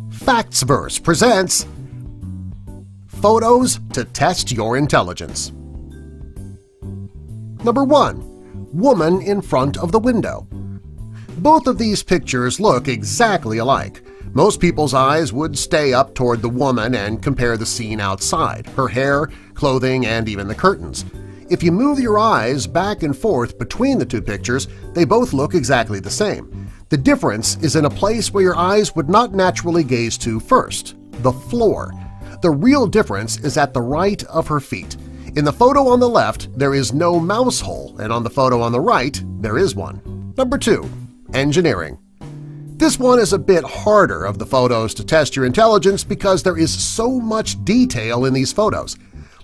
Factsverse presents Photos to Test Your Intelligence. Number 1. Woman in front of the window. Both of these pictures look exactly alike. Most people's eyes would stay up toward the woman and compare the scene outside, her hair, clothing, and even the curtains. If you move your eyes back and forth between the two pictures, they both look exactly the same. The difference is in a place where your eyes would not naturally gaze to first – the floor. The real difference is at the right of her feet. In the photo on the left, there is no mouse hole, and on the photo on the right, there is one. Number 2. Engineering. This one is a bit harder of the photos to test your intelligence because there is so much detail in these photos.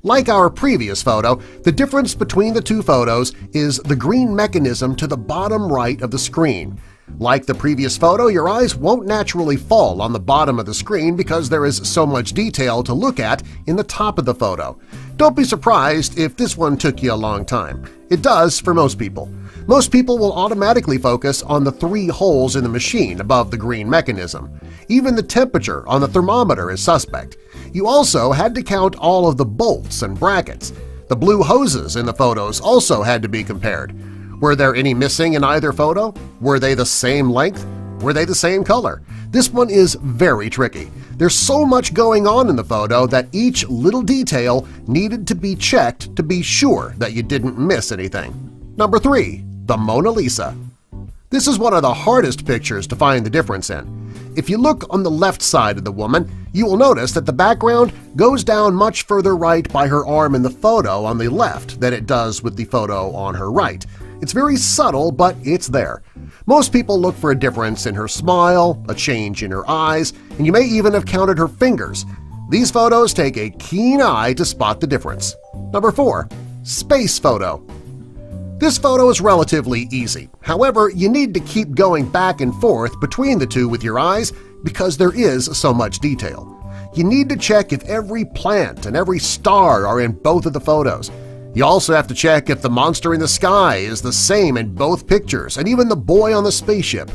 Like our previous photo, the difference between the two photos is the green mechanism to the bottom right of the screen. Like the previous photo, your eyes won't naturally fall on the bottom of the screen because there is so much detail to look at in the top of the photo. Don't be surprised if this one took you a long time. It does for most people. Most people will automatically focus on the 3 holes in the machine above the green mechanism. Even the temperature on the thermometer is suspect. You also had to count all of the bolts and brackets. The blue hoses in the photos also had to be compared. Were there any missing in either photo? Were they the same length? Were they the same color? This one is very tricky. There's so much going on in the photo that each little detail needed to be checked to be sure that you didn't miss anything. Number 3. The Mona Lisa. This is one of the hardest pictures to find the difference in. If you look on the left side of the woman, you will notice that the background goes down much further right by her arm in the photo on the left than it does with the photo on her right. It's very subtle, but it's there. Most people look for a difference in her smile, a change in her eyes, and you may even have counted her fingers. These photos take a keen eye to spot the difference. Number 4. Space photo. This photo is relatively easy. However, you need to keep going back and forth between the two with your eyes because there is so much detail. You need to check if every plant and every star are in both of the photos. You also have to check if the monster in the sky is the same in both pictures, and even the boy on the spaceship.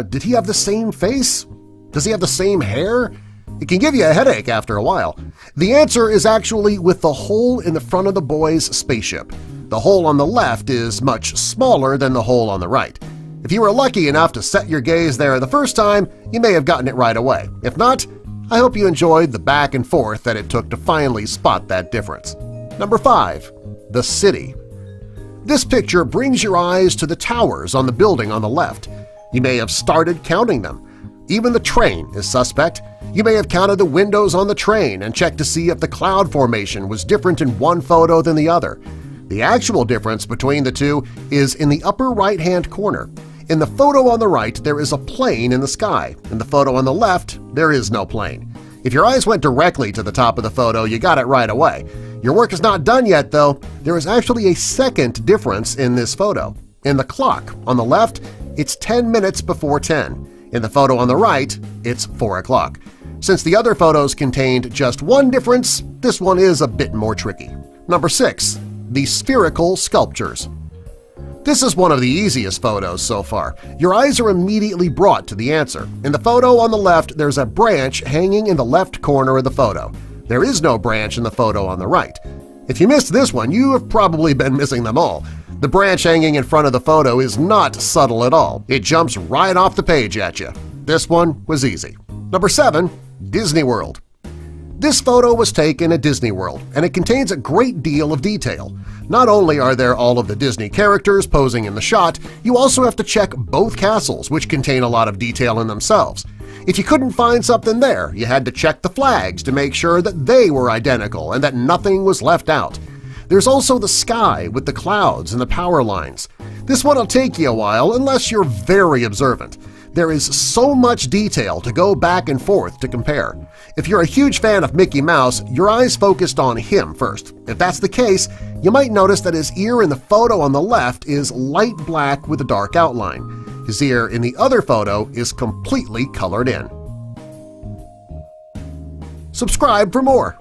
Did he have the same face? Does he have the same hair? It can give you a headache after a while. The answer is actually with the hole in the front of the boy's spaceship. The hole on the left is much smaller than the hole on the right. If you were lucky enough to set your gaze there the first time, you may have gotten it right away. If not, I hope you enjoyed the back and forth that it took to finally spot that difference. Number 5. The City. This picture brings your eyes to the towers on the building on the left. You may have started counting them. Even the train is suspect. You may have counted the windows on the train and checked to see if the cloud formation was different in one photo than the other. The actual difference between the two is in the upper right-hand corner. In the photo on the right, there is a plane in the sky. In the photo on the left, there is no plane. If your eyes went directly to the top of the photo, you got it right away. Your work is not done yet, though. There is actually a second difference in this photo. In the clock on the left, it's 10 minutes before 10. In the photo on the right, it's 4 o'clock. Since the other photos contained just one difference, this one is a bit more tricky. Number 6. The Spherical Sculptures. This is one of the easiest photos so far. Your eyes are immediately brought to the answer. In the photo on the left, there's a branch hanging in the left corner of the photo. There is no branch in the photo on the right. If you missed this one, you have probably been missing them all. The branch hanging in front of the photo is not subtle at all. It jumps right off the page at you. This one was easy. Number 7. Disney World. This photo was taken at Disney World, and it contains a great deal of detail. Not only are there all of the Disney characters posing in the shot, you also have to check both castles, which contain a lot of detail in themselves. If you couldn't find something there, you had to check the flags to make sure that they were identical and that nothing was left out. There's also the sky with the clouds and the power lines. This one will take you a while unless you're very observant. There is so much detail to go back and forth to compare. If you're a huge fan of Mickey Mouse, your eyes focused on him first. If that's the case, you might notice that his ear in the photo on the left is light black with a dark outline. His ear in the other photo is completely colored in. Subscribe for more.